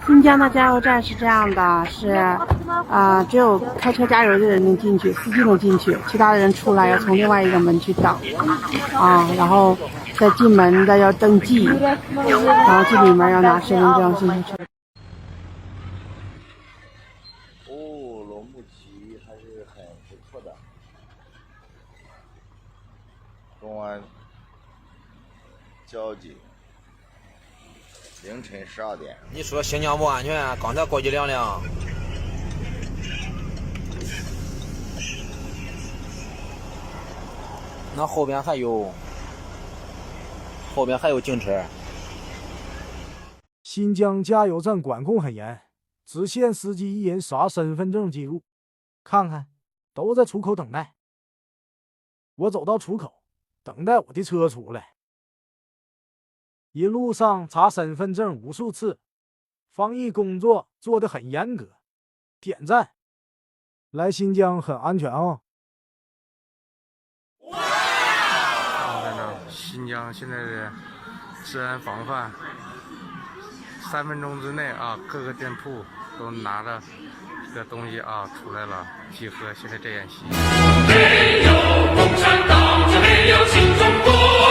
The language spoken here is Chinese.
新疆的加油站是这样的，是只有开车加油的人能进去，司机能进去，其他的人出来要从另外一个门去等然后在进门的要登记，然后进里面要拿身份证、信息车。龙目旗还是很不错的。公安、交警，凌晨12点。你说新疆不安全，刚才过去两辆。那后边还有警车。新疆加油站管控很严，只限司机一人刷身份证进入。看看，都在出口等待。我走到出口，等待我的车出来。一路上查身份证无数次，防疫工作做得很严格，点赞。来新疆很安全哦。新疆现在的治安防范，3分钟之内各个店铺都拿着这个东西出来了，集合现在这演习。没有共产党，就没有新中国。